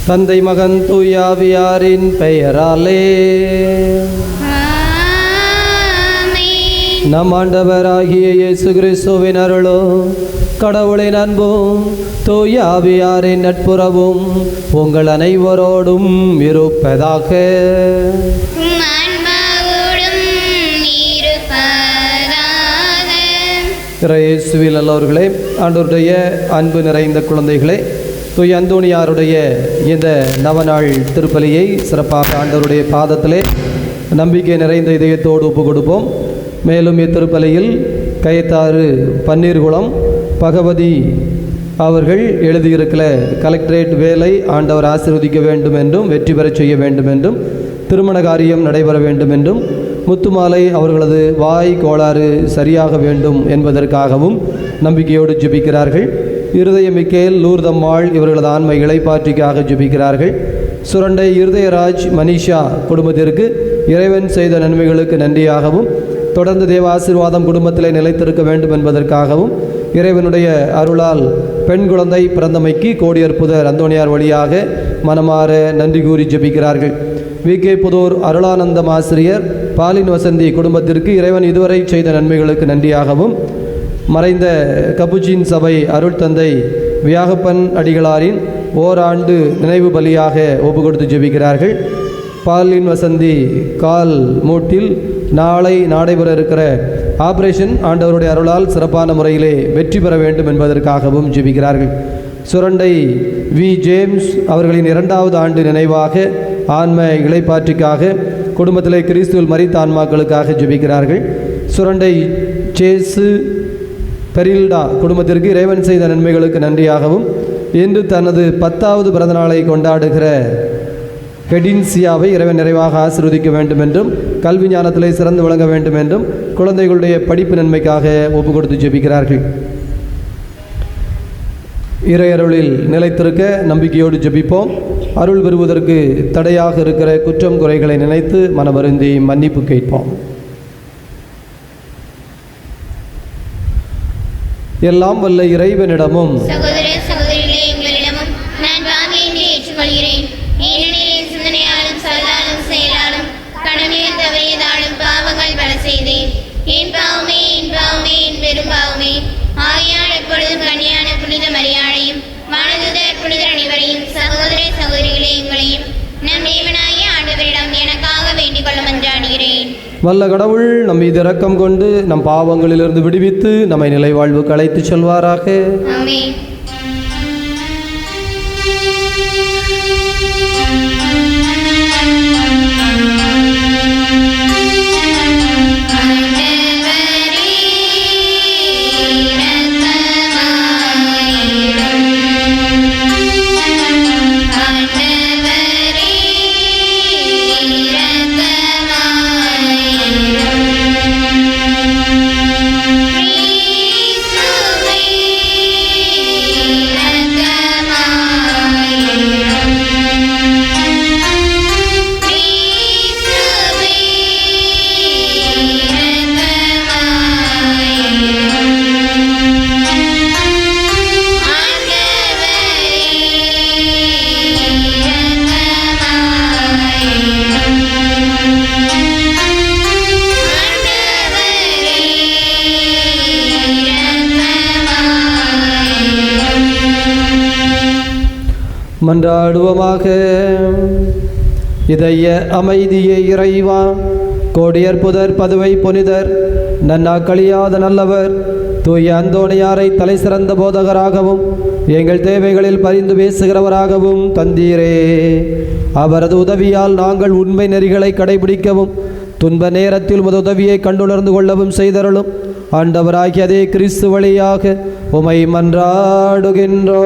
தந்தை மகன் தூயாவியாரின் பெயராலே. நம் ஆண்டவராகிய இயேசு கிறிஸ்துவின் அருளோ கடவுளின் அன்பும் தூயாவியாரின் நட்புறவும் உங்கள் அனைவரோடும் இருப்பதாக. இயேசுவில் நல்லவர்களே, ஆண்டவருடைய அன்பு நிறைந்த குழந்தைகளே, தூய அந்தோணியாருடைய இந்த நவநாள் திருப்பலியை சிறப்பாக ஆண்டவருடைய பாதத்திலே நம்பிக்கை நிறைந்த இதயத்தோடு ஒப்பு கொடுப்போம். மேலும் இத்திருப்பலியில் கயத்தாறு பன்னீர்குளம் பகவதி அவர்கள் எழுதியிருக்கிற கலெக்டரேட் வேலை ஆண்டவர் ஆசீர்வதிக்க வேண்டும் என்றும் வெற்றி பெறச் செய்ய வேண்டும் என்றும் திருமண காரியம் நடைபெற வேண்டும் என்றும் முத்துமாலை அவர்களது வாய் கோளாறு சரியாக வேண்டும் என்பதற்காகவும் நம்பிக்கையோடு ஜெபிக்கிறார்கள். இருதய மிக்கேல் லூர்தம்மாள் இவர்களது ஆன்ம இளைப்பாற்றிக்காக ஜெபிக்கிறார்கள். சுரண்டை இருதயராஜ் மனிஷா குடும்பத்திற்கு இறைவன் செய்த நன்மைகளுக்கு நன்றியாகவும் தொடர்ந்து தேவ ஆசீர்வாதம் குடும்பத்திலே நிலைத்திருக்க வேண்டும் என்பதற்காகவும் இறைவனுடைய அருளால் பெண் குழந்தை பிறந்தமைக்கு கோடியற்புதர் அந்தோணியார் வழியாக மனமாற நன்றி கூறி ஜெபிக்கிறார்கள். விகே புதூர் அருளானந்தம் ஆசிரியர் பாலின் வசந்தி குடும்பத்திற்கு இறைவன் இதுவரை செய்த நன்மைகளுக்கு நன்றியாகவும் மறைந்த கப்புச்சின் சபை அருள் தந்தை வியாகப்பன் அடிகளாரின் ஓராண்டு நினைவு பலியாக ஒப்பு கொடுத்து ஜெபிக்கிறார்கள். பாலின் வசந்தி கால் மூட்டில் நாளை நடைபெற இருக்கிற ஆபரேஷன் ஆண்டவருடைய அருளால் சிறப்பான முறையிலே வெற்றி பெற வேண்டும் என்பதற்காகவும் ஜெபிக்கிறார்கள். சுரண்டை வி ஜேம்ஸ் அவர்களின் 2வது ஆண்டு நினைவாக ஆன்ம இளைப்பாற்றிக்காக குடும்பத்திலே கிறிஸ்துவில் மரித்த ஆன்மாக்களுக்காக ஜெபிக்கிறார்கள். சுரண்டை சேசு பெரில்டா குடும்பத்திற்கு இறைவன் செய்த நன்மைகளுக்கு நன்றியாகவும் இன்று தனது 10வது பிறந்தநாளை கொண்டாடுகிற ஹெடின்சியாவை இறைவன் நிறைவாக ஆசீர்வதிக்க வேண்டும் என்றும் கல்வி ஞானத்திலே சிறந்து விளங்க வேண்டும் என்றும் குழந்தைகளுடைய படிப்பு நன்மைக்காக ஒப்பு கொடுத்து ஜெபிக்கிறார்கள். இறையருளில் நிலைத்திருக்க நம்பிக்கையோடு ஜெபிப்போம். அருள் பெறுவதற்கு தடையாக இருக்கிற குற்றம் குறைகளை நினைத்து மனவருந்தி மன்னிப்பு கேட்போம். எல்லாம் வல்ல இறைவனிடமும் சகோதர சகோதரிகளே எங்களிடமும் நான் பாவியை ஏற்றுக்கொள்கிறேன். ஏனெனில் சிந்தனையாலும் சொல்லாலும் செயலாலும் கடமையில் தவறியதாலும் பாவங்கள் பல செய்தேன். என் பாவமே என் பாவமே என் பெரும் பாவமே. ஆகையால் எப்பொழுதும் கன்னியான புனித மரியாதையும் வானதூதர் புனிதர் அனைவரையும் சகோதர சகோதரிகளே எங்களையும் நம் தேவனாகிய ஆண்டவரிடம் எனக்காக வேண்டிக் கொள்ள மன்றாடுகிறேன். வல்ல கடவுள் நம் மீது இரக்கம் கொண்டு நம் பாவங்களிலிருந்து விடுவித்து நம்மை நிலை வாழ்வுக்கு அழைத்து செல்வாராக. ஆமென். மன்றாடுவோமாக. இதய அமைதியை இறைவா, கோடியற்புதர் பதுவை புனிதர் நன்னாக்களியாத நல்லவர் தூய அந்தோணியாரை தலை சிறந்த போதகராகவும் எங்கள் தேவைகளில் பரிந்து பேசுகிறவராகவும் தந்தீரே. அவரது உதவியால் நாங்கள் உண்மை நெறிகளை கடைபிடிக்கவும் துன்ப நேரத்தில் உமது உதவியை கண்டுணர்ந்து கொள்ளவும் செய்தருளும். ஆண்டவராகிய அதே கிறிஸ்து வழியாக உமை மன்றாடுகின்றோம்.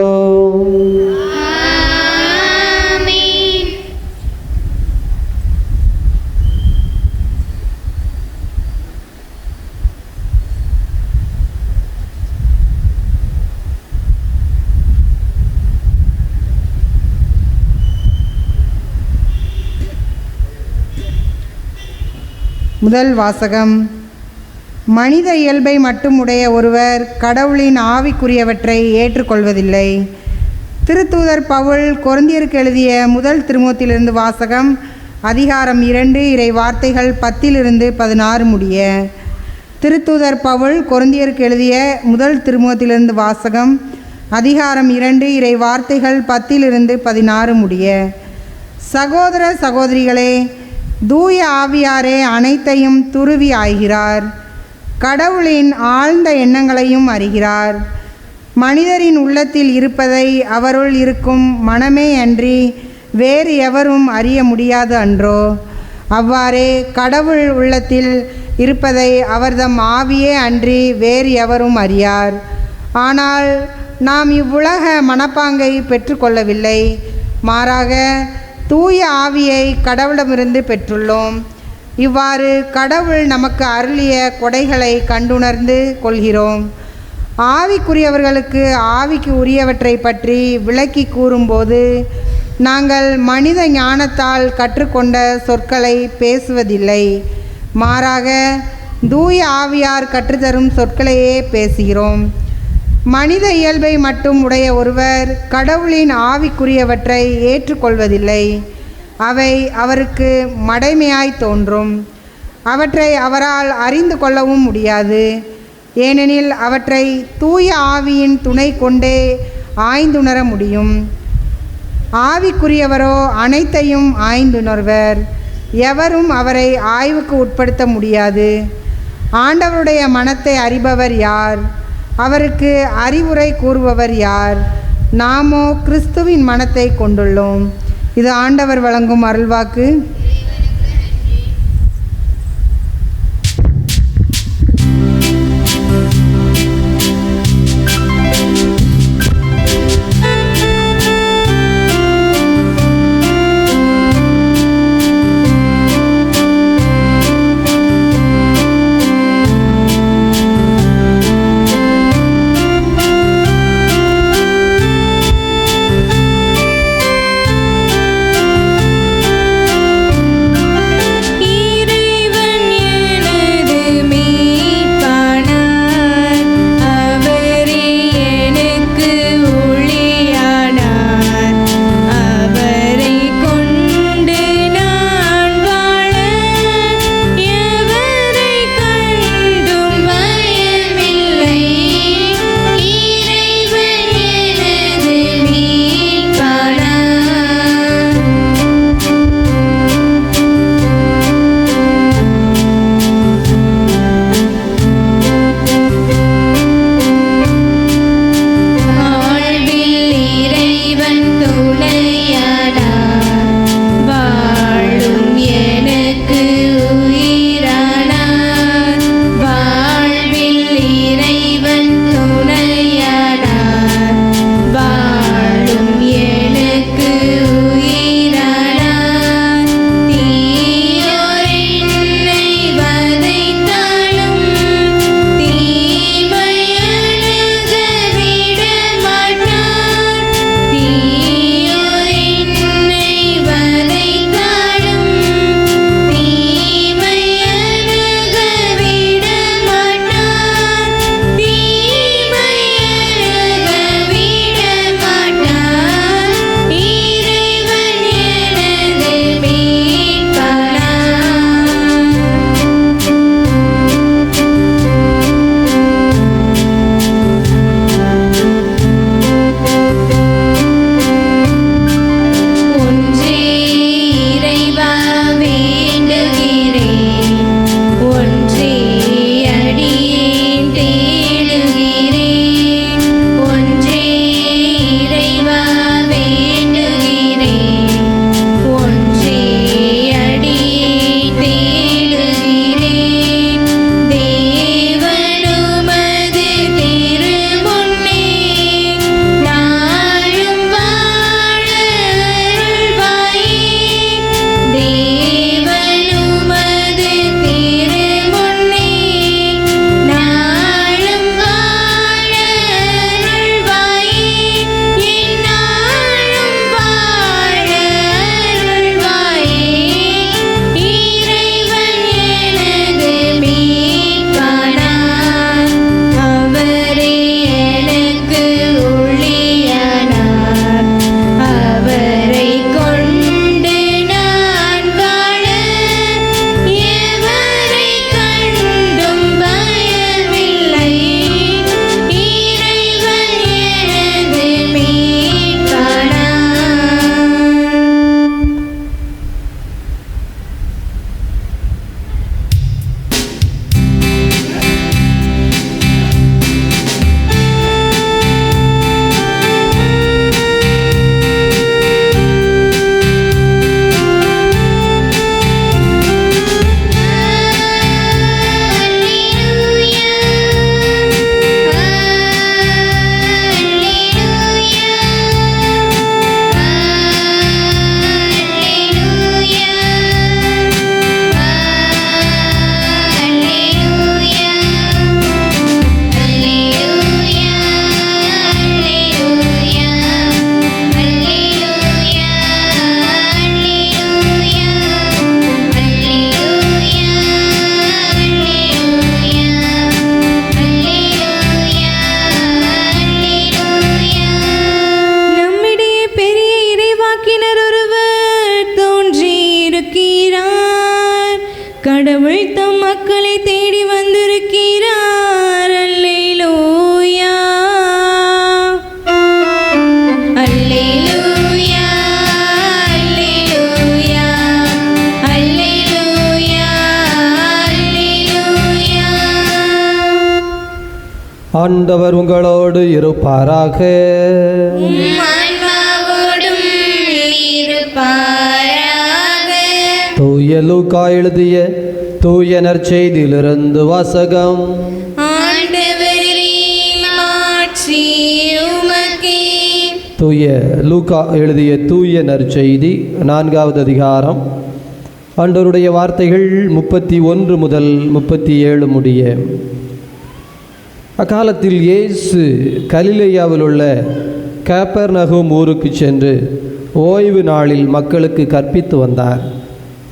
முதல் வாசகம். மனித இயல்பை மட்டும் உடைய ஒருவர் கடவுளின் ஆவிக்குரியவற்றை ஏற்றுக்கொள்வதில்லை. திருத்தூதர் பவுல் கொரிந்தியருக்கு எழுதிய முதல் திருமுகத்திலிருந்து வாசகம். அதிகாரம் 2 இறை வார்த்தைகள் 10-16 முடிய. திருத்தூதர் பவுல் கொரிந்தியருக்கு எழுதிய முதல் திருமுகத்திலிருந்து வாசகம். அதிகாரம் 2 இறை வார்த்தைகள் 10-16 முடிய. சகோதர சகோதரிகளே, தூய ஆவியாரே அனைத்தையும் துருவி ஆய்கிறார், கடவுளின் ஆழ்ந்த எண்ணங்களையும் அறிகிறார். மனிதரின் உள்ளத்தில் இருப்பதை அவருள் இருக்கும் மனமே அன்றி வேறு எவரும் அறிய முடியாது அன்றோ? அவ்வாறே கடவுள் உள்ளத்தில் இருப்பதை அவர்தம் ஆவியே அன்றி வேறு எவரும் அறியார். ஆனால் நாம் இவ்வுலக மனப்பாங்கை பெற்றுக்கொள்ளவில்லை, மாறாக தூய ஆவியை கடவுளிடமிருந்து பெற்றுள்ளோம். இவ்வாறு கடவுள் நமக்கு அருளிய கொடைகளை கண்டுணர்ந்து கொள்கிறோம். ஆவிக்குரியவர்களுக்கு ஆவிக்கு உரியவற்றை பற்றி விளக்கி கூறும்போது நாங்கள் மனித ஞானத்தால் கற்றுக்கொண்ட சொற்களை பேசுவதில்லை, மாறாக தூய ஆவியார் கற்றுத்தரும் சொற்களையே பேசுகிறோம். மனித இயல்பை மட்டும் உடைய ஒருவர் கடவுளின் ஆவிக்குரியவற்றை ஏற்றுக்கொள்வதில்லை. அவை அவருக்கு மடைமையாய் தோன்றும். அவற்றை அவரால் அறிந்து கொள்ளவும் முடியாது. ஏனெனில் அவற்றை தூய ஆவியின் துணை கொண்டே ஆய்ந்துணர முடியும். ஆவிக்குரியவரோ அனைத்தையும் ஆய்ந்துணர்வர். எவரும் அவரை ஆய்வுக்கு உட்படுத்த முடியாது. ஆண்டவருடைய மனத்தை அறிபவர் யார்? அவருக்கு அறிவுரை கூறுபவர் யார்? நாமோ கிறிஸ்துவின் மனத்தை கொண்டுள்ளோம். இது ஆண்டவர் வழங்கும் அருள்வாக்கு. கடவுள் தம் மக்களை தேடி வந்திருக்கிறார். அல்லேலூயா அல்லேலூயா அல்லேலூயா அல்லேலூயா அல்லேலூயா. ஆண்டவர் உங்களோடு இருப்பாராக. ஆன்மாவோடும் இருப்பாராக. தூய லூக்கா எழுதிய தூய நற்செய்தியிலிருந்து வாசகம். ஆண்டவரே மாட்சி உமக்கே. தூய லூக்கா எழுதிய தூய நற்செய்தி 4வது அதிகாரம். ஆண்டவருடைய வார்த்தைகள் 31 முதல் 37 முடிய. அக்காலத்தில் இயேசு கலிலேயாவில் உள்ள கப்பர்நகூம் ஊருக்கு சென்று ஓய்வு நாளில் மக்களுக்கு கற்பித்து வந்தார்.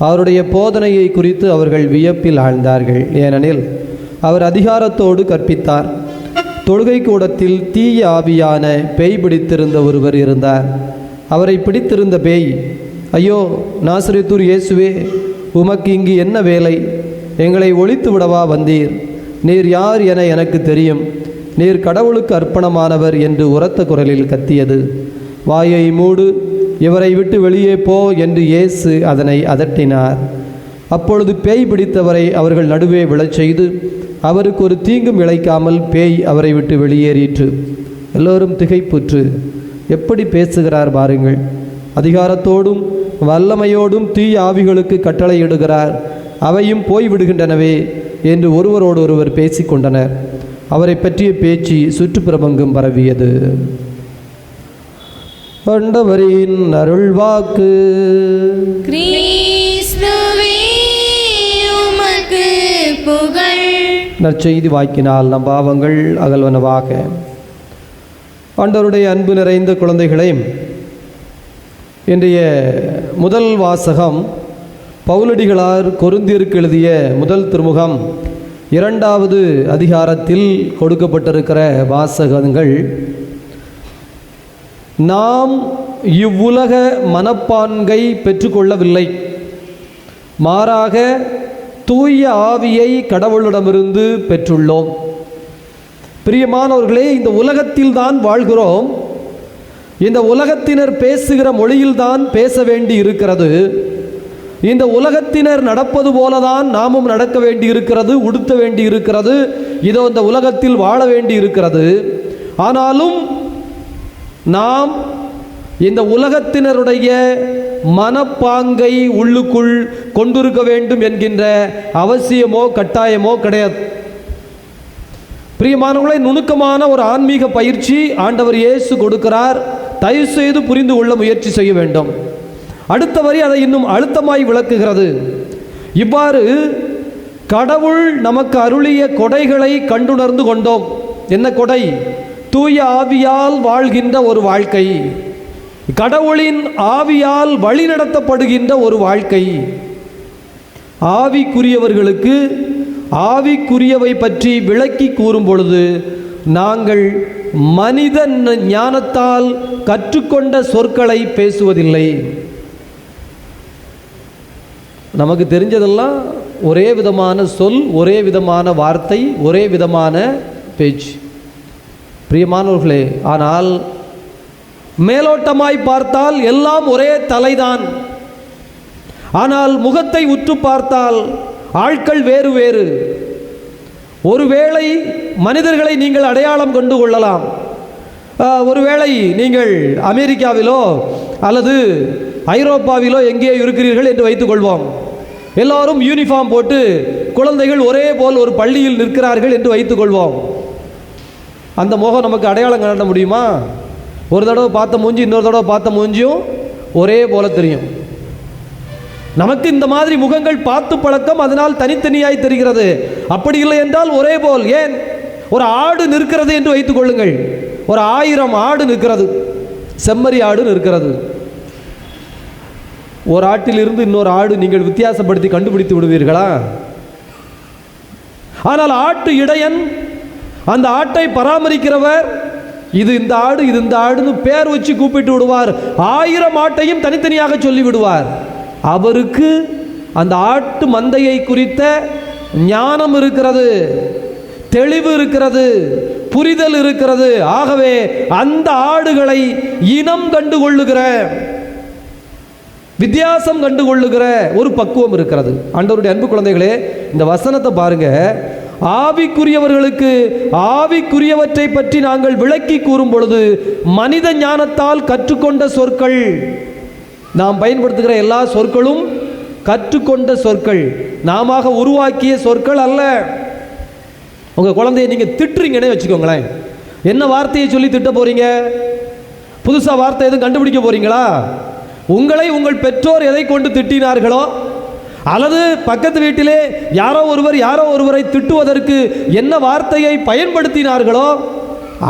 அவருடைய போதனையை குறித்து அவர்கள் வியப்பில் ஆழ்ந்தார்கள். ஏனெனில் அவர் அதிகாரத்தோடு கற்பித்தார். தொழுகை கூடத்தில் தீய ஆவியான பேய் பிடித்திருந்த ஒருவர் இருந்தார். அவரை பிடித்திருந்த பேய், ஐயோ நாசரேத்தூர் இயேசுவே, உமக்கு இங்கு என்ன வேலை? எங்களை ஒழித்து விடவா வந்தீர்? நீர் யார் என எனக்கு தெரியும். நீர் கடவுளுக்கு அர்ப்பணமானவர் என்று உரத்த குரலில் கத்தியது. வாயை மூடு, இவரை விட்டு வெளியே போ என்று இயேசு அதனை அதட்டினார். அப்பொழுது பேய் பிடித்தவரை அவர்கள் நடுவே விழச் செய்து அவருக்கு ஒரு தீங்கும் இழைக்காமல் பேய் அவரை விட்டு வெளியேறிற்று. எல்லோரும் திகைப்புற்று, எப்படி பேசுகிறார் பாருங்கள், அதிகாரத்தோடும் வல்லமையோடும் தீய ஆவிகளுக்கு கட்டளையிடுகிறார், அவையும் போய்விடுகின்றனவே என்று ஒருவரோடு ஒருவர் பேசிக்கொண்டனர். அவரை பற்றிய பேச்சு சுற்றுப்புறமெங்கும் பரவியது. ஆண்டவரின் அருள்வாக்கு. கிறிஸ்துவே உமக்கு புகழ். நற்செய்தி வாக்கினால் நம் பாவங்கள் அகல்வனவாக. ஆண்டவருடைய அன்பு நிறைந்த குழந்தைகளே, இன்றைய முதல் வாசகம் பவுலடிகளார் கொரிந்தியருக்கு எழுதிய முதல் திருமுகம் 2வது அதிகாரத்தில் கொடுக்கப்பட்டிருக்கிற வாசகங்கள். நாம் இவ்வுலக மனப்பான்கை பெற்றுக்கொள்ளவில்லை, மாறாக தூய ஆவியை கடவுளிடமிருந்து பெற்றுள்ளோம். பிரியமானவர்களே, இந்த உலகத்தில் தான் வாழ்கிறோம். இந்த உலகத்தினர் பேசுகிற மொழியில்தான் பேச வேண்டி இருக்கிறது. இந்த உலகத்தினர் நடப்பது போலதான் நாமும் நடக்க வேண்டி இருக்கிறது, உடுத்த வேண்டி இருக்கிறது, இதோ இந்த உலகத்தில் வாழ வேண்டி இருக்கிறது. ஆனாலும் நாம் இந்த உலகத்தினருடைய மனப்பாங்கை உள்ளுக்குள் கொண்டிருக்க வேண்டும் என்கின்ற அவசியமோ கட்டாயமோ கிடையாது. பிரியமானவர்களை, நுணுக்கமான ஒரு ஆன்மீக பயிற்சி ஆண்டவர் இயேசு கொடுக்கிறார். தயவு செய்து புரிந்து கொள்ள முயற்சி செய்ய வேண்டும். அடுத்த வரி அதை இன்னும் அழுத்தமாய் விளக்குகிறது. இவ்வாறு கடவுள் நமக்கு அருளிய கொடைகளை கண்டுணர்ந்து கொண்டோம். என்ன கொடை? தூய ஆவியால் வாழ்கின்ற ஒரு வாழ்க்கை, கடவுளின் ஆவியால் வழிநடத்தப்படுகின்ற ஒரு வாழ்க்கை. ஆவிக்குரியவர்களுக்கு ஆவிக்குரியவை பற்றி விளக்கி கூறும் பொழுது நாங்கள் மனித ஞானத்தால் கற்றுக்கொண்ட சொற்களை பேசுவதில்லை. நமக்கு தெரிஞ்சதெல்லாம் ஒரே விதமான சொல், ஒரே விதமான வார்த்தை, ஒரே விதமான பேச்சு. பிரியமானவர்களே, ஆனால் மேலோட்டமாய் பார்த்தால் எல்லாம் ஒரே தலைதான். ஆனால் முகத்தை உற்று பார்த்தால் ஆட்கள் வேறு வேறு. ஒருவேளை மனிதர்களை நீங்கள் அடையாளம் கொண்டு கொள்ளலாம். ஒருவேளை நீங்கள் அமெரிக்காவிலோ அல்லது ஐரோப்பாவிலோ எங்கே இருக்கிறீர்கள் என்று வைத்துக் கொள்வோம். எல்லோரும் யூனிஃபார்ம் போட்டு குழந்தைகள் ஒரே போல் ஒரு பள்ளியில் நிற்கிறார்கள் என்று வைத்துக் கொள்வோம். அந்த முகம் நமக்கு அடையாளம் காட்ட முடியுமா? ஒரு தடவை பார்த்த மூஞ்சி இன்னொரு தடவை பார்த்த மூஞ்சியும் ஒரே போல தெரியும். நமக்கு இந்த மாதிரி முகங்கள் பார்த்து பழக்கம், அதனால் தனித்தனியாய் தெரிகிறது. அப்படி இல்லை என்றால் ஒரே போல். ஏன், ஒரு ஆடு நிற்கிறது என்று வைத்துக் கொள்ளுங்கள். ஒரு 1000 ஆடு நிற்கிறது, செம்மறி ஆடு நிற்கிறது. ஒரு ஆட்டிலிருந்து இன்னொரு ஆடு நீங்கள் வித்தியாசப்படுத்தி கண்டுபிடித்து விடுவீர்களா? ஆனால் ஆட்டு இடையன், அந்த ஆட்டை பராமரிக்கிறவர், இது இந்த ஆடு, இது இந்த ஆடுன்னு பேர் வச்சு கூப்பிட்டு விடுவார். 1000 ஆட்டையும் தனித்தனியாக சொல்லி விடுவார். அவருக்கு அந்த ஆட்டு மந்தையை குறித்த ஞானம் இருக்கிறது, தெளிவு இருக்கிறது, புரிதல் இருக்கிறது. ஆகவே அந்த ஆடுகளை இனம் கண்டுகொள்ளுகிற, வித்தியாசம் கண்டுகொள்ளுகிற ஒரு பக்குவம் இருக்கிறது. ஆண்டவருடைய அன்பு குழந்தைகளே, இந்த வசனத்தை பாருங்க. ஆவிக்குரியவர்களுக்கு ஆவிக்குரியவற்றை பற்றி நாங்கள் விளக்கி கூறும் பொழுது மனித ஞானத்தால் கற்றுக்கொண்ட சொற்கள், நாம் பயன்படுத்துகிற எல்லா சொற்களும் கற்றுக்கொண்ட சொற்கள், நாம உருவாக்கிய சொற்கள் அல்ல. உங்க குழந்தைய நீங்க திட்டுறீங்கன்னே வச்சுக்கோங்களேன், என்ன வார்த்தையை சொல்லி திட்ட போறீங்க? புதுசா வார்த்தை எதுவும் கண்டுபிடிக்க போறீங்களா? உங்களை உங்கள் பெற்றோர் எதை கொண்டு திட்டினார்களோ, அல்லது பக்கத்து வீட்டிலே யாரோ ஒருவரை திட்டுவதற்கு என்ன வார்த்தையை பயன்படுத்தினார்களோ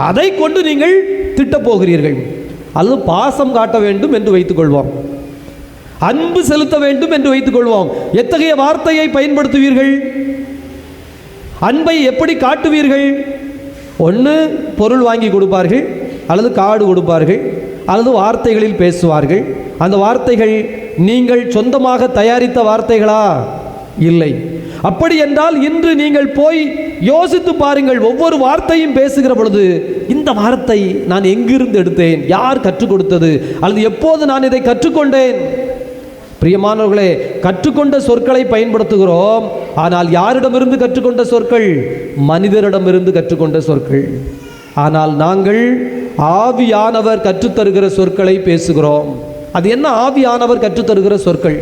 அதை கொண்டு நீங்கள் திட்டப் போகிறீர்கள். அல்லது பாசம் காட்ட வேண்டும் என்று வைத்துக் கொள்வோம், அன்பு செலுத்த வேண்டும் என்று வைத்துக் கொள்வோம். எத்தகைய வார்த்தையை பயன்படுத்துவீர்கள்? அன்பை எப்படி காட்டுவீர்கள்? ஒன்று பொருள் வாங்கி கொடுப்பார்கள், அல்லது கார்டு கொடுப்பார்கள், அல்லது வார்த்தைகளில் பேசுவார்கள். அந்த வார்த்தைகள் நீங்கள் சொந்தமாக தயாரித்த வார்த்தைகளா? இல்லை. அப்படி என்றால் இன்று நீங்கள் போய் யோசித்து பாருங்கள். ஒவ்வொரு வார்த்தையும் பேசுகிற பொழுது இந்த வார்த்தை நான் எங்கிருந்து எடுத்தேன், யார் கற்றுக் கொடுத்தது, அல்லது எப்போது நான் இதை கற்றுக்கொண்டேன்? பிரியமானவர்களே, கற்றுக்கொண்ட சொற்களை பயன்படுத்துகிறோம். ஆனால் யாரிடமிருந்து கற்றுக்கொண்ட சொற்கள்? மனிதரிடமிருந்து கற்றுக்கொண்ட சொற்கள். ஆனால் நாங்கள் ஆவியானவர் கற்றுத்தருகிற சொற்களை பேசுகிறோம். அது என்ன ஆவியானவர் கற்றுத்தருகிற சொற்கள்?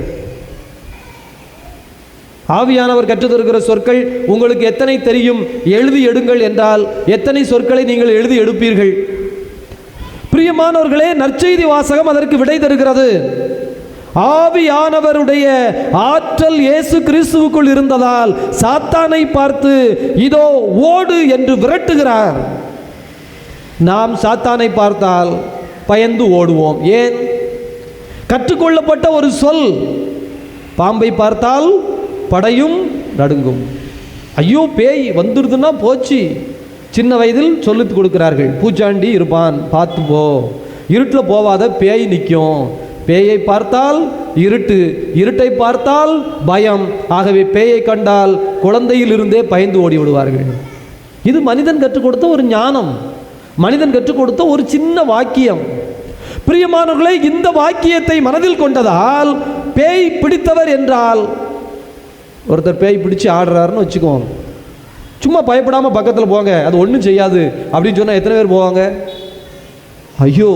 ஆவியானவர் கற்றுத்தருகிற சொற்கள் உங்களுக்கு எத்தனை தெரியும்? எழுதி எடுங்கள் என்றால் எத்தனை சொற்களை நீங்கள் எழுதி எடுப்பீர்கள்? பிரியமானவர்களே, நற்செய்தி வாசகம் அதற்கு விடை தருகிறது. ஆவியானவருடைய ஆற்றல் இயேசு கிறிஸ்துவுக்குள் இருந்ததால் சாத்தானை பார்த்து இதோ ஓடு என்று விரட்டுகிறார். நாம் சாத்தானை பார்த்தால் பயந்து ஓடுவோம். ஏன்? கற்றுக்கொள்ளப்பட்ட ஒரு சொல். பாம்பை பார்த்தால் படையும் நடுங்கும். ஐயோ பேய் வந்துடுதுன்னா போச்சு. சின்ன வயதில் சொல்லித் கொடுக்கிறார்கள், பூச்சாண்டி இருப்பான் பார்த்து போ, இருட்டில் போவாத, பேய் நிற்கும். பேயை பார்த்தால் இருட்டு, இருட்டை பார்த்தால் பயம். ஆகவே பேயை கண்டால் குழந்தையில் இருந்தே பயந்து ஓடி விடுவார்கள். இது மனிதன் கற்றுக் கொடுத்த ஒரு ஞானம், மனிதன் கற்றுக் கொடுத்த ஒரு சின்ன வாக்கியம். பிரியமானவர்களே, இந்த வாக்கியத்தை மனதில் கொண்டதால் பேய் பிடித்தவர் என்றால், ஒருத்தர் பேய் பிடிச்சு ஆடுறாருன்னு வச்சுக்குவோம், சும்மா பயப்படாமல் பக்கத்தில் போங்க, அது ஒன்றும் செய்யாது அப்படின்னு சொன்னால் எத்தனை பேர் போவாங்க? ஐயோ,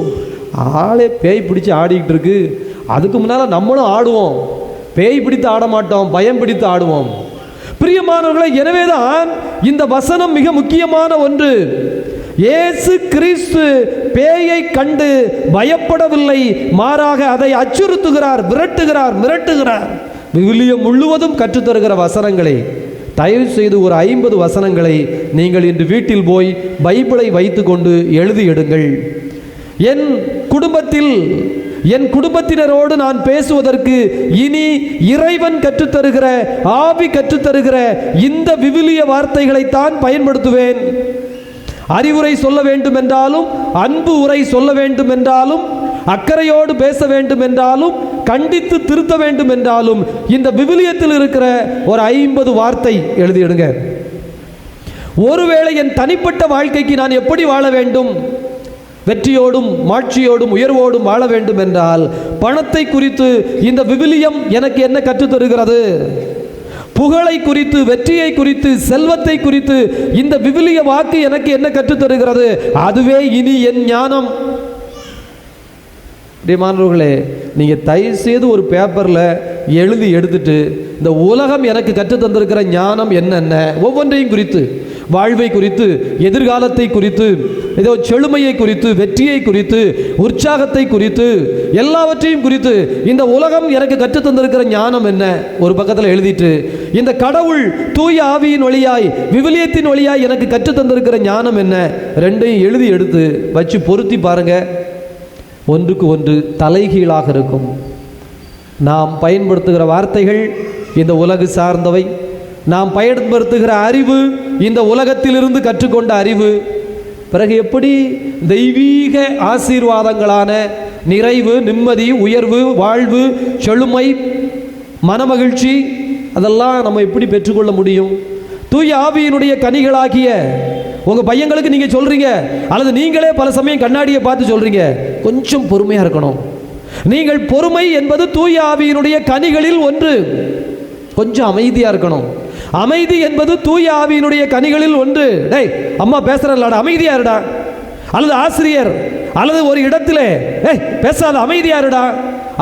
ஆளே பேய் பிடிச்சு ஆடிக்கிட்டு இருக்கு, அதுக்கு முன்னால் நம்மளும் ஆடுவோம். பேய் பிடித்து ஆட மாட்டோம், பயம் பிடித்து ஆடுவோம். பிரியமானவர்களே, எனவேதான் இந்த வசனம் மிக முக்கியமான ஒன்று. இயேசு கிறிஸ்து பேயை கண்டு பயப்படவில்லை, மாறாக அதை அச்சுறுத்துகிறார், விரட்டுகிறார், மிரட்டுகிறார். விவிலியம் முழுவதும் கற்றுத்தருகிற வசனங்களை தயவு செய்து ஒரு 50 வசனங்களை நீங்கள் இன்று வீட்டில் போய் பைபிளை வைத்து கொண்டு எழுதி எடுங்கள். என் குடும்பத்தில் என் குடும்பத்தினரோடு நான் பேசுவதற்கு இனி இறைவன் கற்றுத்தருகிற, ஆவி கற்றுத்தருகிற இந்த விவிலிய வார்த்தைகளைத்தான் பயன்படுத்துவேன். அறிவுரை சொல்ல வேண்டும் என்றாலும், அன்பு உரை சொல்ல வேண்டும் என்றாலும், அக்கறையோடு பேச வேண்டும் என்றாலும், கண்டித்து திருத்த வேண்டும் என்றாலும் இந்த விவிலியத்தில் இருக்கிற ஒரு 50 வார்த்தை எழுதிடுங்க. ஒருவேளை என் தனிப்பட்ட வாழ்க்கைக்கு நான் எப்படி வாழ வேண்டும், வெற்றியோடும் மாட்சியோடும் உயர்வோடும் வாழ வேண்டும் என்றால் பணத்தை குறித்து இந்த விவிலியம் எனக்கு என்ன கற்றுத்தருகிறது? புகழை குறித்து, வெற்றியை குறித்து, செல்வத்தை குறித்து இந்த விவிலிய வாக்கு எனக்கு என்ன கற்றுத்தருகிறது? அதுவே இனி என் ஞானம். மாணவர்களே, நீங்கள் தயவு செய்து ஒரு பேப்பரில் எழுதி எடுத்துட்டு இந்த உலகம் எனக்கு கற்றுத்தந்திருக்கிற ஞானம் என்னென்ன, ஒவ்வொன்றையும் குறித்து, வாழ்வை குறித்து, எதிர்காலத்தை குறித்து, ஏதோ செழுமையை குறித்து, வெற்றியை குறித்து, உற்சாகத்தை குறித்து, எல்லாவற்றையும் குறித்து இந்த உலகம் எனக்கு கற்றுத்தந்திருக்கிற ஞானம் என்ன ஒரு பக்கத்தில் எழுதிட்டு, இந்த கடவுள் தூய ஆவியின் வழியாய், விவிலியத்தின் வழியாய் எனக்கு கற்றுத்தந்திருக்கிற ஞானம் என்ன, ரெண்டையும் எழுதி எடுத்து வச்சு பொருத்தி பாருங்க. ஒன்றுக்கு ஒன்று தலைகீழாக இருக்கும். நாம் பயன்படுத்துகிற வார்த்தைகள் இந்த உலகு சார்ந்தவை, நாம் பயன்படுத்துகிற அறிவு இந்த உலகத்திலிருந்து கற்றுக்கொண்ட அறிவு. பிறகு எப்படி தெய்வீக ஆசீர்வாதங்களான நிறைவு, நிம்மதி, உயர்வு, வாழ்வு, செழுமை, மனமகிழ்ச்சி, அதெல்லாம் நம்ம எப்படி பெற்றுக்கொள்ள முடியும்? தூய ஆவியினுடைய கனிகளாகிய உங்கள் பையங்களுக்கு நீங்கள் சொல்கிறீங்க, அல்லது நீங்களே பல சமயம் கண்ணாடியை பார்த்து சொல்கிறீங்க, கொஞ்சம் பொறுமையாக இருக்கணும். நீங்கள் பொறுமை என்பது தூய ஆவியினுடைய கனிகளில் ஒன்று. கொஞ்சம் அமைதியாக இருக்கணும். அமைதி என்பது தூய ஆவியினுடைய கனிகளில் ஒன்று. டேய், அம்மா பேசுறா, அமைதியா இருடா. அல்லது ஆசிரியர் அல்லது ஒரு இடத்திலே பேசாத, அமைதியா இருடா.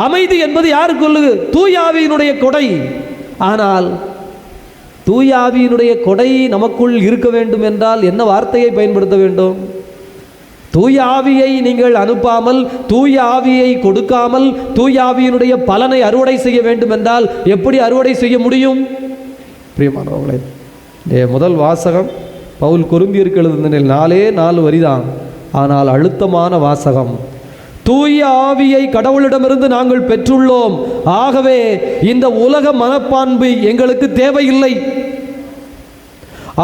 அமைதி என்பது யாருக்கு உள்ளது? தூய ஆவியினுடைய கொடை. ஆனால் தூய ஆவியினுடைய கொடை நமக்குள் இருக்க வேண்டும் என்றால் என்ன வார்த்தையை பயன்படுத்த வேண்டும்? தூய ஆவியை நீங்கள் அனுப்பாமல், தூய ஆவியை கொடுக்காமல், தூய ஆவியினுடைய பலனை அறுவடை செய்ய வேண்டும் என்றால் எப்படி அறுவடை செய்ய முடியும்? பிரியமானவர்களே, முதல் வாசகம் பவுல் கொரிந்தியருக்கு எழுதின 4 வரிதான். ஆனால் அழுத்தமான வாசகம். தூய ஆவியை கடவுளிடமிருந்து நாங்கள் பெற்றுள்ளோம், ஆகவே இந்த உலக மனப்பான்பு எங்களுக்கு தேவையில்லை.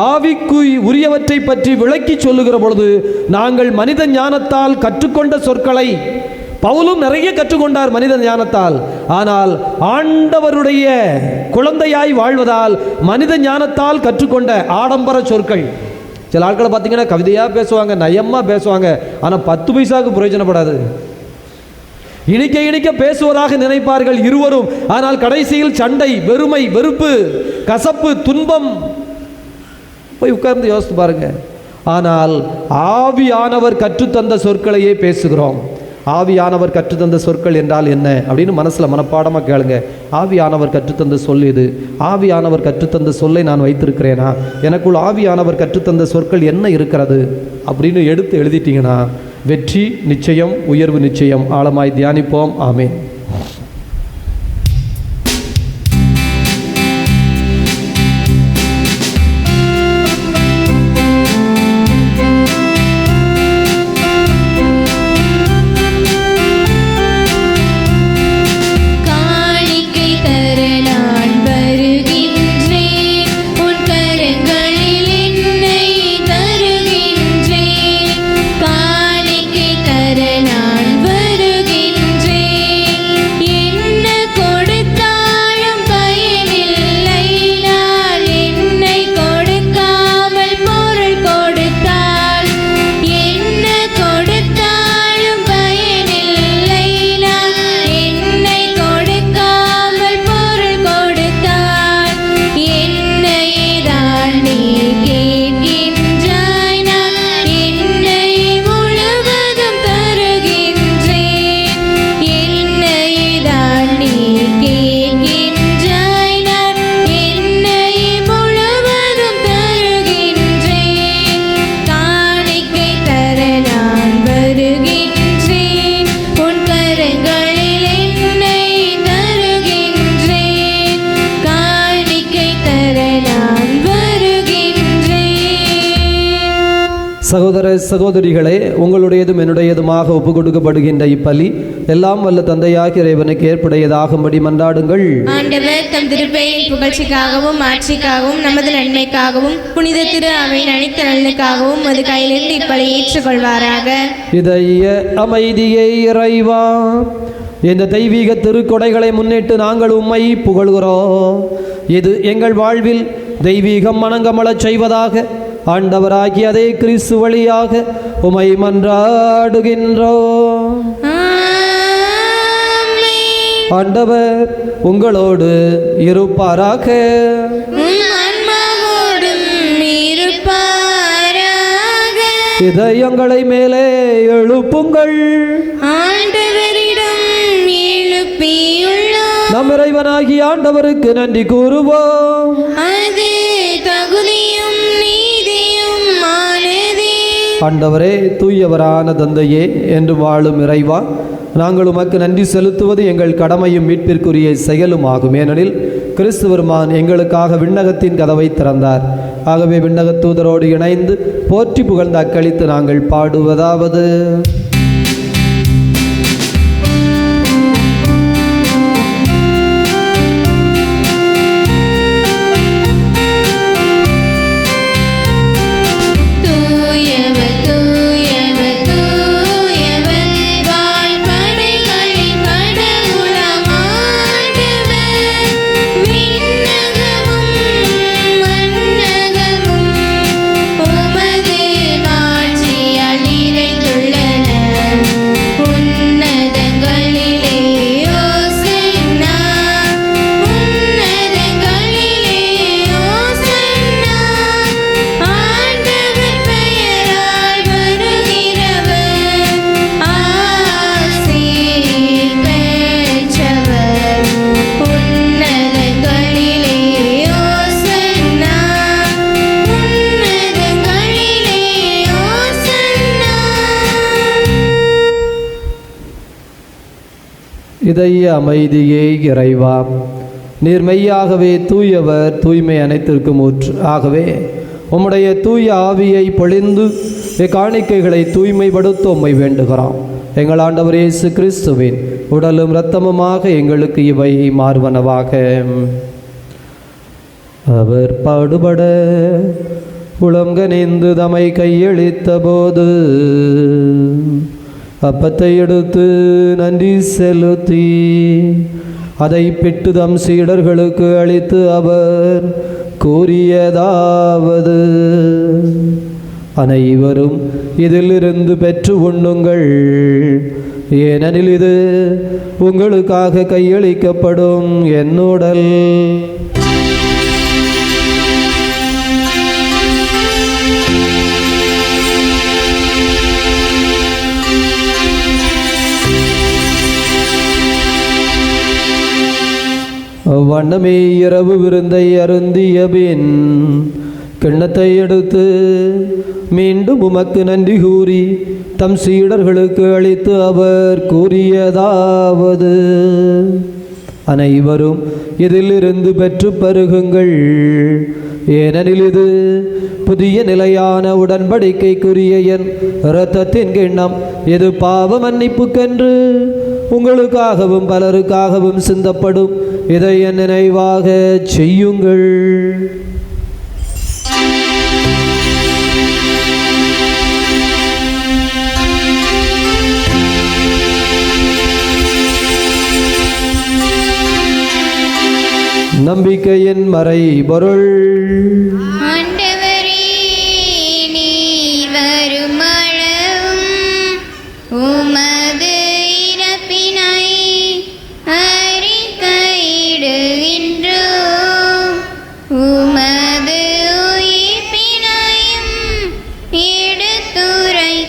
ஆவிக்கு உரியவற்றை பற்றி விளக்கி சொல்லுகிற பொழுது நாங்கள் மனித ஞானத்தால் கற்றுக்கொண்ட சொற்களை, பவுலும் நிறைய கற்றுக்கொண்டார் மனித ஞானத்தால், ஆனால் ஆண்டவருடைய குழந்தையாய் வாழ்வதால் மனித ஞானத்தால் கற்றுக்கொண்ட ஆடம்பர சொற்கள். சில ஆட்களை பார்த்தீங்கன்னா கவிதையாக பேசுவாங்க, நயமாக பேசுவாங்க, ஆனால் 10 பைசாவுக்கு பிரயோஜனப்படாது. இனிக்க இனிக்க பேசுவதாக நினைப்பார்கள் இருவரும், ஆனால் கடைசியில் சண்டை, வெறுமை, வெறுப்பு, கசப்பு, துன்பம். போய் உட்கார்ந்து யோசித்து பாருங்க. ஆனால் ஆவியானவர் கற்றுத்தந்த சொற்களையே பேசுகிறோம். ஆவியானவர் கற்றுத்தந்த சொற்கள் என்றால் என்ன அப்படின்னு மனசில் மனப்பாடமாக கேளுங்க. ஆவியானவர் கற்றுத்தந்த சொல் இது. ஆவியானவர் கற்றுத்தந்த சொல்லை நான் வைத்திருக்கிறேனா? எனக்குள் ஆவியானவர் கற்றுத்தந்த சொற்கள் என்ன இருக்கிறது அப்படின்னு எடுத்து எழுதிட்டீங்கன்னா வெற்றி நிச்சயம், உயர்வு நிச்சயம். ஆழமாய் தியானிப்போம். ஆமென். சகோதர சகோதரிகளே, உங்களுடையதும் என்னுடையதுமாக ஒப்பு கொடுக்கப்படுகின்ற இப்பலி எல்லாம் வல்ல தந்தையாகிய இறைவனுக்கு ஏற்புடையதாகும்படி மன்றாடுங்கள். ஆண்டவர் தம் திருப்பெயரின் புகழ்ச்சிக்காகவும் ஆட்சிக்காகவும் நமது நன்மைக்காகவும் புனித திரு அவையின் அனைத்து நலனுக்காகவும் அது கையிலிருந்து இப்பலி ஏற்றுக்கொள்வாராக. இதய அமைதியை இறைவா, இந்த தெய்வீக திருக்கொடைகளை முன்னிட்டு நாங்கள் உம்மை புகழ்கிறோம். இது எங்கள் வாழ்வில் தெய்வீகம் மணங்கமளச் செய்வதாக ஆண்டவராகிய அதே கிறிஸ்து வழியாக உம்மை மன்றாடுகின்றோம். ஆண்டவர் உங்களோடு இருப்பாராக. இதயங்களை மேலே எழுப்புங்கள். நம் இறைவனாகிய ஆண்டவருக்கு நன்றி கூறுவோம். ஆண்டவரே, தூயவரான தந்தையே, என்று வாழும் இறைவா, நாங்கள் உமக்கு நன்றி செலுத்துவது எங்கள் கடமையும் மீட்பிற்குரிய செயலும் ஆகும். ஏனெனில் கிறிஸ்துவருமான் எங்களுக்காக விண்ணகத்தின் கதவை திறந்தார். ஆகவே விண்ணகத் தூதரோடு இணைந்து போற்றி புகழ்ந்து அக்களித்து நாங்கள் பாடுவதாவது: இதய அமைதியே இறைவா. நீர் மெய்யாகவே தூயவர், தூய்மை அனைத்திற்கும் ஊற்று. ஆகவே உம்முடைய தூய ஆவியை பொழிந்து இக்காணிக்கைகளை தூய்மைப்படுத்த உம்மை வேண்டுகிறோம். எங்கள் ஆண்டவர் இயேசு கிறிஸ்துவின் உடலும் இரத்தமுமாக எங்களுக்கு இவை மாறுவனவாக. அவர் பாடுபட உளங்கனிந்து தம்மை கையளித்த போது அப்பத்தை எடுத்து நன்றி செலுத்தி அதை பிட்டு தம் சீடர்களுக்கு அளித்து அவர் கூறியதாவது: அனைவரும் இதிலிருந்து பெற்று உண்ணுங்கள், ஏனெனில் இது உங்களுக்காக கையளிக்கப்படும் என் உடல். வண்ணமே இரவு விருந்தை அருந்திய பின் கிண்ணத்தை எடுத்து மீண்டும் உமக்கு நன்றி கூறி தம் சீடர்களுக்கு அளித்து அவர் கூறியதாவது: அனைவரும் இதிலிருந்து பெற்று பருகுங்கள், ஏனெனில் இது புதிய நிலையான உடன்படிக்கைக்குரிய என் இரத்தத்தின் கிண்ணம். இது பாவ மன்னிப்புக்கென்று உங்களுக்காகவும் பலருக்காகவும் சிந்தப்படும். இதை என் நினைவாக செய்யுங்கள். நம்பிக்கையின் மறை பொருள். ஆண்டவரே, நீர் வருமளவும் உமது இறப்பினை அறிக்கையிடுகின்றோம், உமது உயிர்ப்பினையும் எடுத்துரைக்கின்றோம்.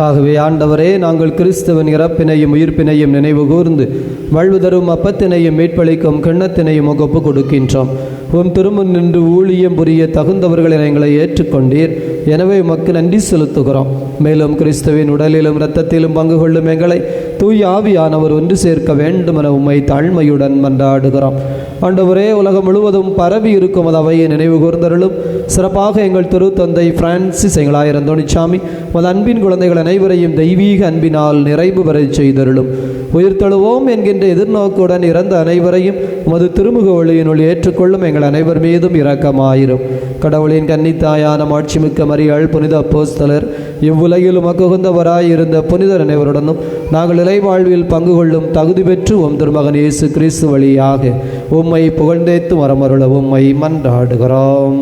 ஆகவே ஆண்டவரே, நாங்கள் கிறிஸ்துவின் இறப்பினையும் உயிர்ப்பினையும் நினைவு கூர்ந்து வாழ்வு தரும் அப்பத்தினையும் மீட்பளிக்கும் கிண்ணத்தினையும் ஒப்பு கொடுக்கின்றோம். உம் திருமுன் நின்று ஊழியம் புரிய தகுந்தவர்களை எங்களை ஏற்றுக்கொண்டீர். எனவே உமக்கு நன்றி செலுத்துகிறோம். மேலும் கிறிஸ்துவின் உடலிலும் இரத்தத்திலும் பங்கு கொள்ளும் எங்களை தூய் ஆவியானவர் ஒன்று சேர்க்க வேண்டும் என உம்மை தாழ்மையுடன் மன்றாடுகிறோம். ஆண்டவரே, உலகம் முழுவதும் பரவி இருக்கும் அது அவையை நினைவு கூர்ந்தருளும். சிறப்பாக எங்கள் திருத்தந்தை பிரான்சிஸ் எங்களாயிரம் அந்தோணிசாமி உமது அன்பின் குழந்தைகள் அனைவரையும் தெய்வீக அன்பினால் நிறைவு பெற செய்தருளும். உயிர்த்தெழுவோம் என்கின்ற எதிர்நோக்குடன் இறந்த அனைவரையும் உமது திருமுக ஒளியினுள் ஏற்றுக்கொள்ளும் எங்கள் அனைவர் மீதும் இரக்கமாயிரும். கடவுளின் கன்னித்தாயான மாட்சிமிக்க மரியாள், புனித அப்போஸ்தலர், இவ்வுலகில் உமக்கு உகந்தவராயிருந்த புனிதர் அனைவருடனும் நாங்கள் இறைவாழ்வில் பங்கு கொள்ளும் தகுதி பெற்று உம் திருமகன் இயேசு கிறிஸ்து வழியாக உம்மை புகழ்ந்தேத்து வரமருள உம்மை மன்றாடுகிறோம்.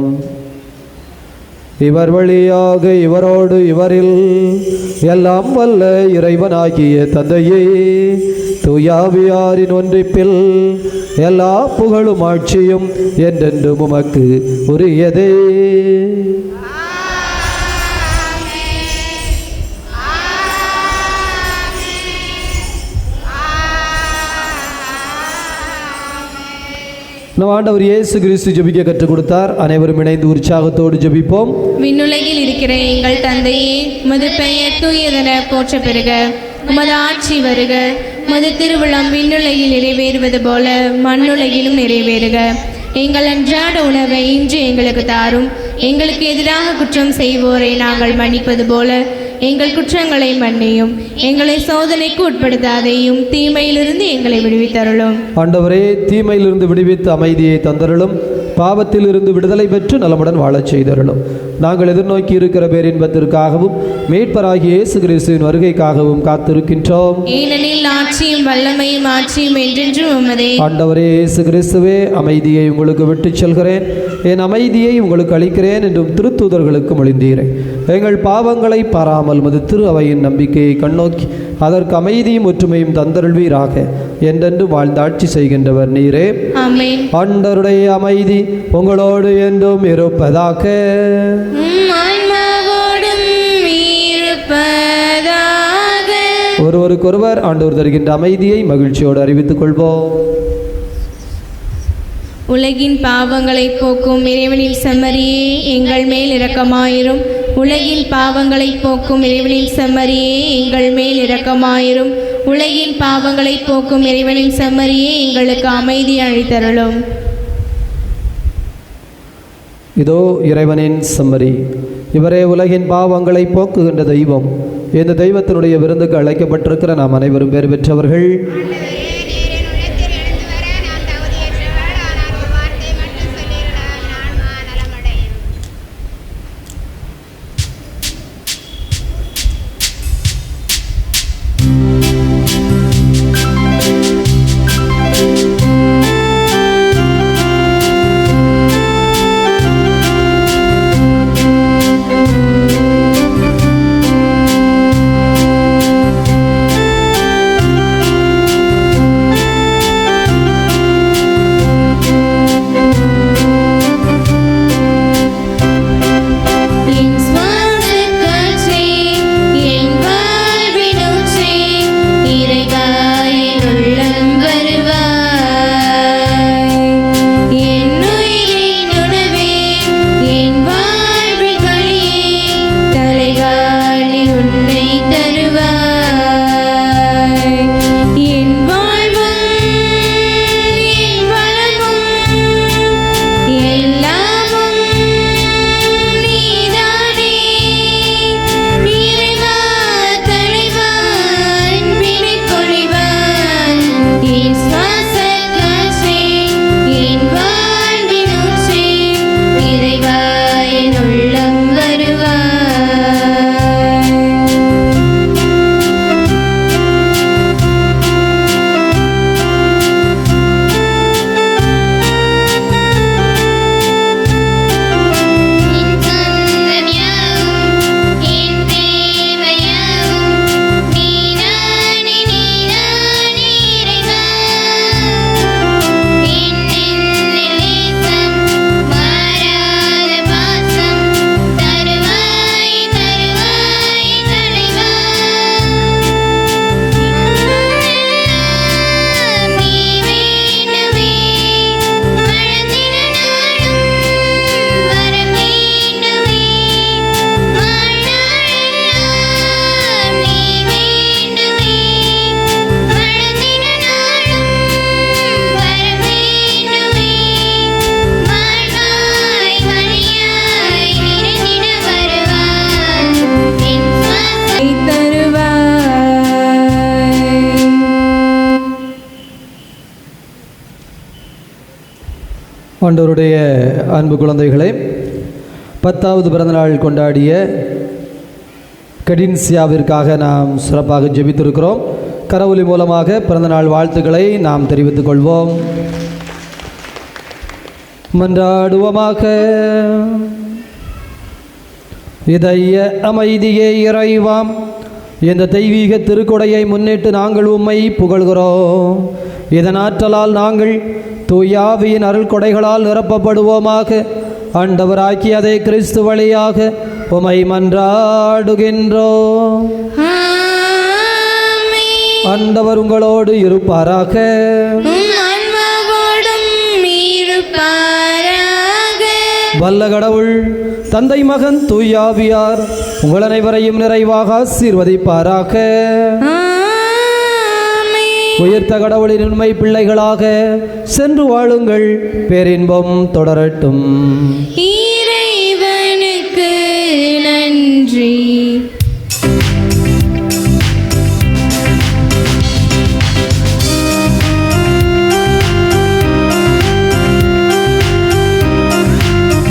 இவர் வழியாக இவரோடு இவரில் எல்லாம் வல்ல இறைவனாகிய தந்தையே, தூயாவியாரின் ஒன்றிப்பில் எல்லா புகழும் ஆட்சியும் என்றென்றும் உமக்கு உரியதே. நம் ஆண்டவர் இயேசு கிறிஸ்து ஜெபிக்க கற்றுக் கொடுத்தார். அனைவரும் இணைந்து உற்சாகத்தோடு ஜெபிப்போம். விண்ணுலகில் இருக்கிற எங்கள் தந்தையே, உமது பெயர் தூயதென போற்ற பெறுக. உமது ஆட்சி வருக. உமது திருவிழம் விண்ணுலகில் நிறைவேறுவது போல மண்ணுலகிலும் நிறைவேறுக. எங்கள் அன்றாட உணவை இன்று எங்களுக்கு தாரும். எங்களுக்கு எதிராக குற்றம் செய்வோரை நாங்கள் மன்னிப்பது போல எங்கள் குற்றங்களை மன்னியும். எங்களை சோதனைக்கு உட்படுத்தாதையும், தீமையிலிருந்து எங்களை விடுவித்தருளும். ஆண்டவரே, தீமையிலிருந்து விடுவித்து அமைதியை தந்தருளும். பாவத்திலிருந்து விடுதலை பெற்று நலமுடன் வாழச் செய்தருளும். நாங்கள் எதிர்நோக்கி இருக்கிற பேரின்பத்திற்காகவும் மீட்பராகிய இயேசு கிறிஸ்துவின் வருகைக்காகவும் காத்திருக்கின்றோம். ஏனெனில் ஆட்சியும் வல்லமையும் ஆட்சியும் என்றென்றும் உமதே. ஆண்டவரே இயேசு கிறிஸ்துவே, அமைதியை உங்களுக்கு விட்டுச் செல்கிறேன், என் அமைதியை உங்களுக்கு அளிக்கிறேன் என்றும் திருத்தூதர்களுக்கு மொழிந்தீரேன். எங்கள் பாவங்களை பாராமல் மது திரு அவையின் நம்பிக்கையை கண்ணோக்கி அதற்கு அமைதியும் ஒற்றுமையும் தந்தருள்வீராக. என்றென்று வாழ்ந்து ஆட்சி செய்கின்றவர் நீரே. ஆமென். ஆண்டவருடைய அமைதி உங்களோடு என்றும் இருப்பதாக. ஒருவருக்கொருவர் ஆண்டவர் தருகின்ற அமைதியை மகிழ்ச்சியோடு அறிவித்துக் கொள்வோம். உலகின் பாவங்களை போக்கும் இறைவனின் செம்மறியே, எங்கள் மேல் இரக்கமாயிரும். உலகின் பாவங்களை போக்கும் இறைவனின் செம்மறியே, எங்கள் மேல் இரக்கமாயிரும். உலகின் பாவங்களை போக்கும் இறைவனின் செம்மறியே எங்களுக்கு அமைதி அளித்தருளும். இதோ இறைவனின் செம்மறி, இவரே உலகின் பாவங்களை போக்குகின்ற தெய்வம். இந்த தெய்வத்தினுடைய விருந்துக்கு அழைக்கப்பட்டிருக்கிற நாம் அனைவரும் பேர் பெற்றவர்கள். ஆண்டவருடைய அன்பு குழந்தைகளே, 10வது பிறந்தநாள் கொண்டாடிய கடின்சியாவிற்காக நாம் சிறப்பாக ஜெபித்திருக்கிறோம். கரவொலி மூலமாக பிறந்தநாள் வாழ்த்துக்களை நாம் தெரிவித்துக் கொள்வோம். மன்றாடுவோமாக. இதய அமைதியே இறைவாம், இந்த தெய்வீக திருக்கொடையை முன்னிட்டு நாங்கள் உம்மை புகழ்கிறோம். இதன் ஆற்றலால் நாங்கள் தூயாவியின் அருள் கொடைகளால் நிரப்பப்படுவோமாக. ஆண்டவராக்கி அதை கிறிஸ்து வழியாக உம்மை மன்றாடுகின்றோம். ஆண்டவர் உங்களோடு இருப்பாராக. வல்ல கடவுள் தந்தை மகன் தூயாவியார் உங்கள் அனைவரையும் நிறைவாக ஆசீர்வதிப்பாராக. உயர்த்த கடவுளின் உண்மை பிள்ளைகளாக சென்று வாழுங்கள். பேரின்பம் தொடரட்டும். இறைவனுக்கு